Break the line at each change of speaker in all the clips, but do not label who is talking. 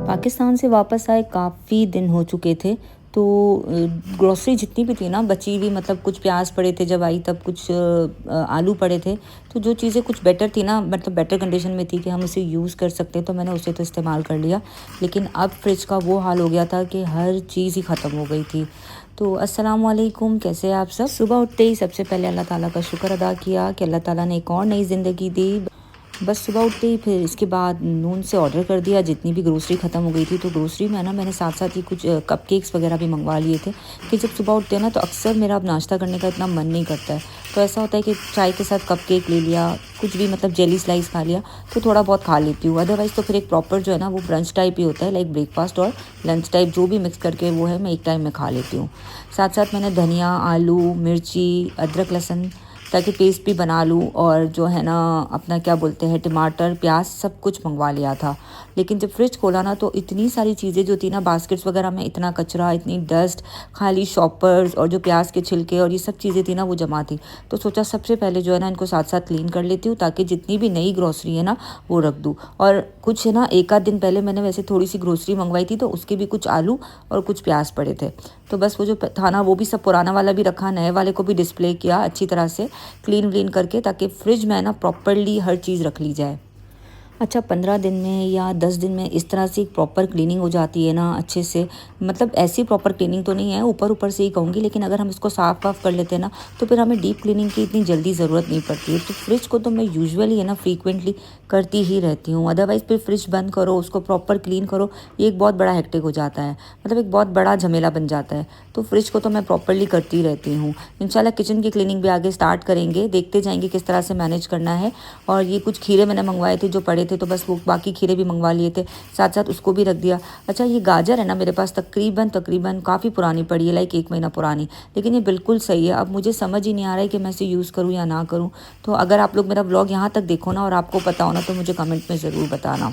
पाकिस्तान से वापस आए काफ़ी दिन हो चुके थे। तो ग्रोसरी जितनी भी थी ना बची हुई, मतलब कुछ प्याज पड़े थे जब आई, तब कुछ आलू पड़े थे। तो जो चीज़ें कुछ बेटर थी ना, मतलब बेटर कंडीशन में थी कि हम उसे यूज़ कर सकते हैं, तो मैंने उसे तो इस्तेमाल कर लिया। लेकिन अब फ्रिज का वो हाल हो गया था कि हर चीज़ ही ख़त्म हो गई थी। तो अस्सलाम वालेकुम, कैसे हैं आप सब। सुबह उठते ही सबसे पहले अल्लाह ताला का शुक्र अदा किया कि अल्लाह ताला ने एक और नई ज़िंदगी दी। बस सुबह उठते ही फिर इसके बाद नून से ऑर्डर कर दिया। जितनी भी ग्रोसरी ख़त्म हो गई थी, तो ग्रोसरी में ना मैंने साथ साथ ही कुछ कपकेक्स वगैरह भी मंगवा लिए थे कि जब सुबह उठते हैं ना तो अक्सर मेरा अब नाश्ता करने का इतना मन नहीं करता है। तो ऐसा होता है कि चाय के साथ कपकेक ले लिया, कुछ भी मतलब जेली स्लाइस खा लिया, तो थोड़ा बहुत खा लेती हूँ। अदरवाइज़ तो फिर एक प्रॉपर जो है ना वो ब्रंच टाइप ही होता है, लाइक ब्रेकफास्ट और लंच टाइप जो भी मिक्स करके वो है, मैं एक टाइम में खा लेती हूँ। साथ साथ मैंने धनिया, आलू, मिर्ची, अदरक, लहसुन ताकि पेस्ट भी बना लूँ, और जो है ना अपना क्या बोलते हैं, टमाटर, प्याज सब कुछ मंगवा लिया था। लेकिन जब फ्रिज खोला ना तो इतनी सारी चीज़ें जो थी ना, बास्केट्स वगैरह में इतना कचरा, इतनी डस्ट, खाली शॉपर्स और जो प्याज के छिलके और ये सब चीज़ें थी ना वो जमा थी। तो सोचा सबसे पहले जो है ना इनको साथ साथ क्लीन कर लेती हूँ, ताकि जितनी भी नई ग्रोसरी है ना वो रख दूँ। और कुछ है ना, एक आध दिन पहले मैंने वैसे थोड़ी सी ग्रोसरी मंगवाई थी, तो उसके भी कुछ आलू और कुछ प्याज पड़े थे। तो बस वो जो था ना वो भी सब पुराना वाला भी रखा, नए वाले को भी डिस्प्ले किया अच्छी तरह से क्लीन व्लीन करके, ताकि फ्रिज में ना प्रॉपरली हर चीज़ रख ली जाए। अच्छा, 15 दिन में या 10 दिन में इस तरह से एक प्रॉपर क्लीनिंग हो जाती है ना अच्छे से। मतलब ऐसी प्रॉपर क्लीनिंग तो नहीं है, ऊपर ऊपर से ही कहूँगी, लेकिन अगर हम इसको साफ़ वाफ कर लेते हैं ना तो फिर हमें डीप क्लीनिंग की इतनी जल्दी ज़रूरत नहीं पड़ती है। तो फ्रिज को तो मैं यूजुअली है ना फ्रीक्वेंटली करती ही रहती हूँ। अदरवाइज़ फिर फ्रिज बंद करो, उसको प्रॉपर क्लीन करो, ये एक बहुत बड़ा हेक्टिक हो जाता है, मतलब एक बहुत बड़ा झमेला बन जाता है। तो फ्रिज को तो मैं प्रॉपरली करती रहती हूँ। इंशाल्लाह किचन की क्लीनिंग भी आगे स्टार्ट करेंगे, देखते जाएंगे किस तरह से मैनेज करना है। और ये कुछ खीरे मैंने मंगवाए थे जो पड़े थे, तो बस वो बाकी खीरे भी मंगवा लिए थे, साथ साथ उसको भी रख दिया। अच्छा, ये गाजर है ना मेरे पास तकरीबन तकरीबन काफ़ी पुरानी पड़ी है, लाइक 1 महीना पुरानी, लेकिन ये बिल्कुल सही है। अब मुझे समझ ही नहीं आ रहा है कि मैं इसे यूज़ करूँ या ना करूँ। तो अगर आप लोग मेरा व्लॉग यहाँ तक देखो ना और आपको पता हो ना तो मुझे कमेंट में ज़रूर बताना।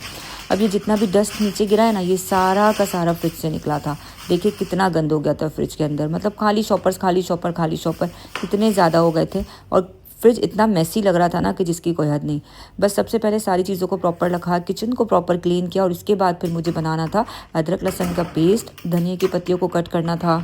अब ये जितना भी डस्ट नीचे गिरा है ना, ये सारा का सारा फ्रिज से निकला था। देखिए कितना गंद हो गया था फ्रिज के अंदर, मतलब खाली शॉपर्स, खाली शॉपर, खाली शॉपर इतने ज़्यादा हो गए थे। और फ्रिज इतना मेसी लग रहा था ना कि जिसकी कोई हद नहीं। बस सबसे पहले सारी चीज़ों को प्रॉपर रखा, किचन को प्रॉपर क्लीन किया, और उसके बाद फिर मुझे बनाना था अदरक लहसुन का पेस्ट, धनिया की पत्तियों को कट करना था।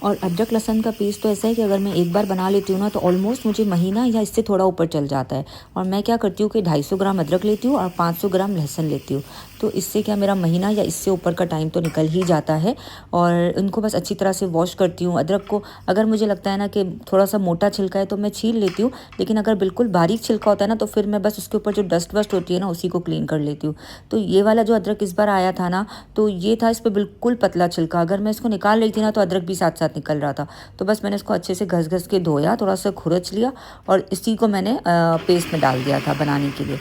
और अदरक लहसुन का पेस्ट तो ऐसा है कि अगर मैं एक बार बना लेती हूँ ना तो ऑलमोस्ट मुझे महीना या इससे थोड़ा ऊपर चल जाता है। और मैं क्या करती हूँ कि 250 ग्राम अदरक लेती हूँ और 500 ग्राम लहसुन लेती हूँ। तो इससे क्या मेरा महीना या इससे ऊपर का टाइम तो निकल ही जाता है। और इनको बस अच्छी तरह से वॉश करती हूँ। अदरक को अगर मुझे लगता है ना कि थोड़ा सा मोटा छिलका है तो मैं छील लेती हूँ, लेकिन अगर बिल्कुल बारीक छिलका होता है ना तो फिर मैं बस उसके ऊपर जो डस्ट वस्ट होती है ना उसी को क्लीन कर लेती हूँ। तो ये वाला जो अदरक इस बार आया था ना, तो ये था, इस पर बिल्कुल पतला छिलका, अगर मैं इसको निकाल रही थी ना तो अदरक भी साथ साथ निकल रहा था। तो बस मैंने इसको अच्छे से घस घस के धोया, थोड़ा सा खुरच लिया, और इसी को मैंने पेस्ट में डाल दिया था बनाने के लिए।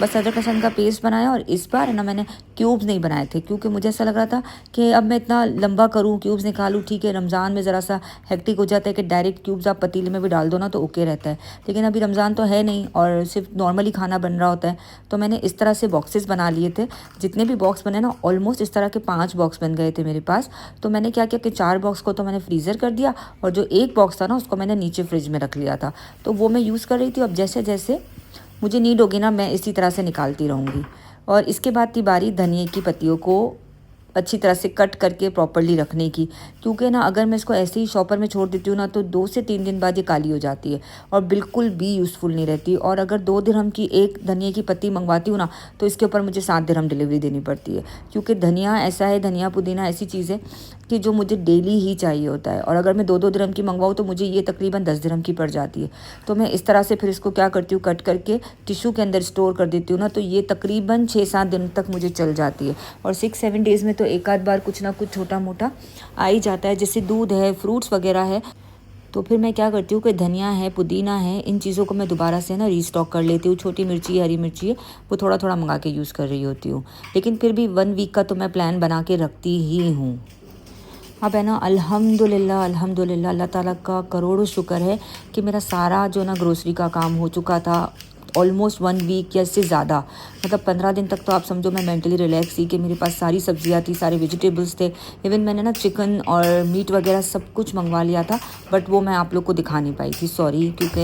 बस अदरक लहसुन का पेस्ट बनाया। और इस बार है ना मैंने क्यूब्स नहीं बनाए थे, क्योंकि मुझे ऐसा लग रहा था कि अब मैं इतना लंबा करूँ, क्यूब्स निकालूँ, ठीक है रमज़ान में ज़रा सा हेक्टिक हो जाता है कि डायरेक्ट क्यूब्स आप पतीले में भी डाल दो ना तो ओके रहता है। लेकिन अभी रमज़ान तो है नहीं और सिर्फ नॉर्मली खाना बन रहा होता है। तो मैंने इस तरह से बॉक्सेस बना लिए थे। जितने भी बॉक्स बने ना ऑलमोस्ट इस तरह के 5 बॉक्स बन गए थे मेरे पास। तो मैंने क्या किया कि 4 बॉक्स को तो मैंने फ्रीज़र कर दिया, और जो एक बॉक्स था ना उसको मैंने नीचे फ्रिज में रख लिया था। तो वो मैं यूज़ कर रही थी। अब जैसे जैसे मुझे नीड होगी ना मैं इसी तरह से निकालती रहूँगी। और इसके बाद थी बारी धनिए की पत्तियों को अच्छी तरह से कट करके प्रॉपरली रखने की, क्योंकि ना अगर मैं इसको ऐसे ही शॉपर में छोड़ देती हूँ ना तो 2 से 3 दिन बाद ये काली हो जाती है और बिल्कुल भी यूज़फुल नहीं रहती। और अगर 2 दिरहम की एक धनिया की पत्ती मंगवाती हूँ ना तो इसके ऊपर मुझे 7 दिरहम डिलीवरी देनी पड़ती है, क्योंकि धनिया ऐसा है, धनिया पुदीना ऐसी चीज़ है कि जो मुझे डेली ही चाहिए होता है। और अगर मैं 2-2 दिरहम की मंगवाऊँ तो मुझे ये तकरीबन 10 दिरहम की पड़ जाती है। तो मैं इस तरह से फिर इसको क्या करती हूँ, कट करके टिश्यू के अंदर स्टोर कर देती हूँ ना, तो ये तकरीबन 6-7 दिन तक मुझे चल जाती है। और 6-7 डेज़ में तो एक आध बार कुछ ना कुछ छोटा मोटा आ ही जाता है, जैसे दूध है, फ्रूट्स वगैरह है। तो फिर मैं क्या करती हूँ कि धनिया है, पुदीना है, इन चीज़ों को मैं दोबारा से ना रीस्टॉक कर लेती हूँ। छोटी मिर्ची, हरी मिर्ची है, वो थोड़ा थोड़ा मंगा के यूज़ कर रही होती हूँ। लेकिन फिर भी 1 वीक का तो मैं प्लान बना के रखती ही हूँ। अब है ना अल्हम्दुलिल्लाह अल्हम्दुलिल्लाह, अल्लाह ताला का करोड़ों शुक्र है कि मेरा सारा जो ना ग्रोसरी का काम हो चुका था ऑलमोस्ट 1 वीक या इससे ज़्यादा। मतलब 15 दिन तक तो आप समझो मैं मेंटली रिलैक्स थी कि मेरे पास सारी सब्जियां थी, सारे वेजिटेबल्स थे। इवन मैंने ना चिकन और मीट वगैरह सब कुछ मंगवा लिया था, बट वो मैं आप लोग को दिखा नहीं पाई थी, सॉरी, क्योंकि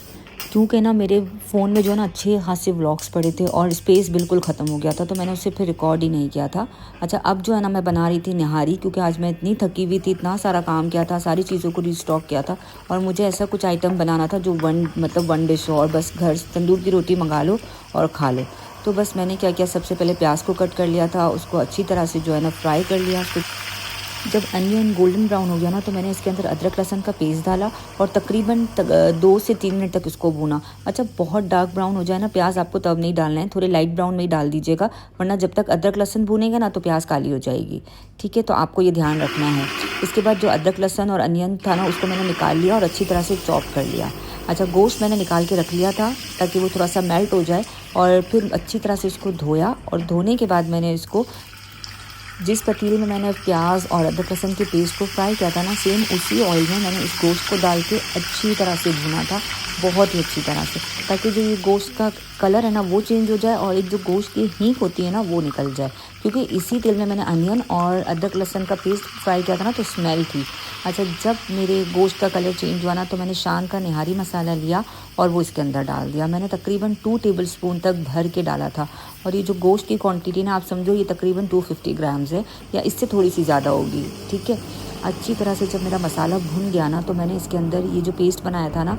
क्योंकि ना मेरे फ़ोन में जो है ना अच्छे खासे व्लॉग्स पड़े थे और स्पेस बिल्कुल ख़त्म हो गया था, तो मैंने उसे फिर रिकॉर्ड ही नहीं किया था। अच्छा, अब जो है ना मैं बना रही थी निहारी, क्योंकि आज मैं इतनी थकी हुई थी, इतना सारा काम किया था, सारी चीज़ों को रीस्टॉक किया था और मुझे ऐसा कुछ आइटम बनाना था जो वन डिश हो और बस घर तंदूर की रोटी मंगा लो और खा लो। तो बस मैंने क्या किया, सबसे पहले प्याज को कट कर लिया था, उसको अच्छी तरह से जो है ना फ्राई कर लिया। जब अनियन गोल्डन ब्राउन हो गया ना, तो मैंने इसके अंदर अदरक लहसुन का पेस्ट डाला और तकरीबन 2 से 3 मिनट तक इसको भूना। अच्छा, बहुत डार्क ब्राउन हो जाए ना प्याज, आपको तब नहीं डालना है, थोड़े लाइट ब्राउन में ही डाल दीजिएगा, वरना जब तक अदरक लहसुन भूनेगा ना तो प्याज काली हो जाएगी। ठीक है, तो आपको ये ध्यान रखना है। इसके बाद जो अदरक लहसुन और अनियन था ना, उसको मैंने निकाल लिया और अच्छी तरह से चॉप कर लिया। अच्छा, गोश्त मैंने निकाल के रख लिया था ताकि वो थोड़ा सा मेल्ट हो जाए और फिर अच्छी तरह से इसको धोया और धोने के बाद मैंने इसको जिस पतीले में मैंने प्याज और अदरक लहसुन के पेस्ट को फ्राई किया था ना, सेम उसी ऑयल में मैंने इस गोश्त को डाल के अच्छी तरह से भुना था, बहुत ही अच्छी तरह से, ताकि जो ये गोश्त का कलर है ना वो चेंज हो जाए और एक जो गोश्त की हींग होती है ना वो निकल जाए, क्योंकि इसी तेल में मैंने अनियन और अदरक लहसुन का पेस्ट फ्राई किया था ना, तो स्मेल थी। अच्छा, जब मेरे गोश्त का कलर चेंज हुआ ना, तो मैंने शान का निहारी मसाला लिया और वो इसके अंदर डाल दिया। मैंने तकरीबन 2 टेबलस्पून तक भर के डाला था और ये जो गोश्त की क्वांटिटी ना, आप समझो ये तकरीबन 250 ग्राम्स है या इससे थोड़ी सी ज़्यादा होगी। ठीक है, अच्छी तरह से जब मेरा मसाला भुन गया ना, तो मैंने इसके अंदर ये जो पेस्ट बनाया था ना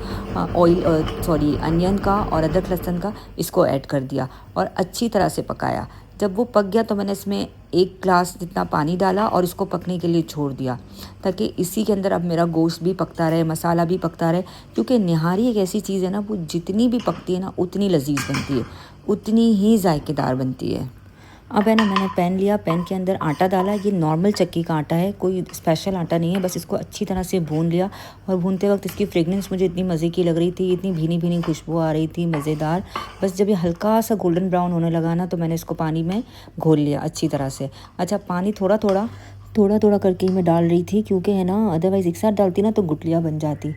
अनियन का और अदरक लहसुन का, इसको ऐड कर दिया और अच्छी तरह से पकाया। जब वो पक गया तो मैंने इसमें 1 ग्लास जितना पानी डाला और इसको पकने के लिए छोड़ दिया, ताकि इसी के अंदर अब मेरा गोश्त भी पकता रहे, मसाला भी पकता रहे, क्योंकि निहारी एक ऐसी चीज़ है ना, वो जितनी भी पकती है ना उतनी लजीज बनती है, उतनी ही जायकेदार बनती है। अब है ना, मैंने पैन लिया, पैन के अंदर आटा डाला, ये नॉर्मल चक्की का आटा है, कोई स्पेशल आटा नहीं है, बस इसको अच्छी तरह से भून लिया और भूनते वक्त इसकी फ्रेगनेंस मुझे इतनी मज़े की लग रही थी, इतनी भीनी भीनी खुशबू आ रही थी, मज़ेदार। बस जब ये हल्का सा गोल्डन ब्राउन होने लगा ना, तो मैंने इसको पानी में घोल लिया अच्छी तरह से। अच्छा, पानी थोड़ा थोड़ा करके ही मैं डाल रही थी, क्योंकि है ना अदरवाइज़ एक साथ डालती ना तो गुठलियाँ बन जाती।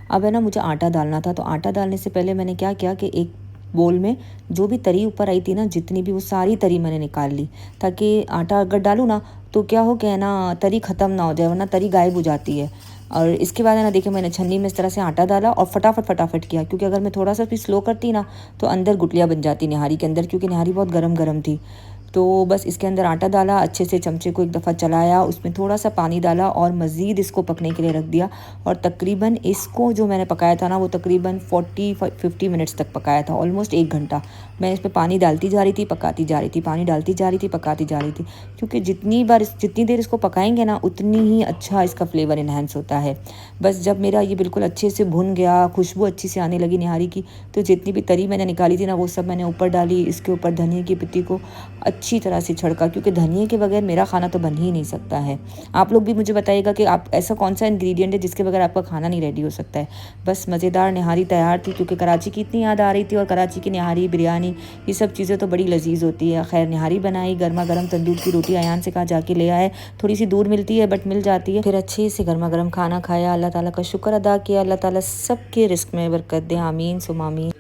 अब है ना, मुझे आटा डालना था, तो आटा डालने से पहले मैंने क्या किया कि एक बोल में जो भी तरी ऊपर आई थी ना, जितनी भी, वो सारी तरी मैंने निकाल ली, ताकि आटा अगर डालूँ ना तो क्या हो कि ना तरी ख़त्म ना हो जाए, वरना तरी गायब हो जाती है। और इसके बाद है ना, देखिए मैंने छन्नी में इस तरह से आटा डाला और फटाफट किया, क्योंकि अगर मैं थोड़ा सा भी स्लो करती ना तो अंदर गुठलियाँ बन जाती निहारी के अंदर, क्योंकि निहारी बहुत गरम थी। तो बस इसके अंदर आटा डाला, अच्छे से चमचे को एक दफ़ा चलाया, उसमें थोड़ा सा पानी डाला और मज़ीद इसको पकने के लिए रख दिया। और तकरीबन इसको जो मैंने पकाया था ना, वो तकरीबन 40-50 मिनट्स तक पकाया था, ऑलमोस्ट 1 घंटा। मैं इसमें पानी डालती जा रही थी, पकाती जा रही थी, पानी डालती जा रही थी, पकाती जा रही थी, क्योंकि जितनी देर इसको पकाएंगे ना उतनी ही अच्छा इसका फ्लेवर इन्हेंस होता है। बस जब मेरा ये बिल्कुल अच्छे से भुन गया, खुशबू अच्छी से आने लगी निहारी की, तो जितनी भी तरी मैंने निकाली थी ना वो सब मैंने ऊपर डाली। इसके ऊपर धनिया की पत्ती को अच्छी तरह से छिड़का, क्योंकि धनिया के बगैर मेरा खाना तो बन ही नहीं सकता है। आप लोग भी मुझे बताइएगा कि आप ऐसा कौन सा इंग्रेडिएंट है जिसके बगैर आपका खाना नहीं रेडी हो सकता है। बस मज़ेदार निहारी तैयार थी, क्योंकि कराची की इतनी याद आ रही थी और कराची की निहारी, बिरयानी, ये सब चीज़ें तो बड़ी लजीज होती है। खैर, निहारी बनाई, गर्मा गर्म तंदूर की रोटी अयान से कहा जाके ले आए, थोड़ी सी दूर मिलती है बट मिल जाती है। फिर अच्छे से गर्मा गर्म खाना खाया, अल्लाह ताला का शुक्र अदा किया, अल्लाह ताला सबके रिस्क में बरकत दे, आमीन सुम आमीन।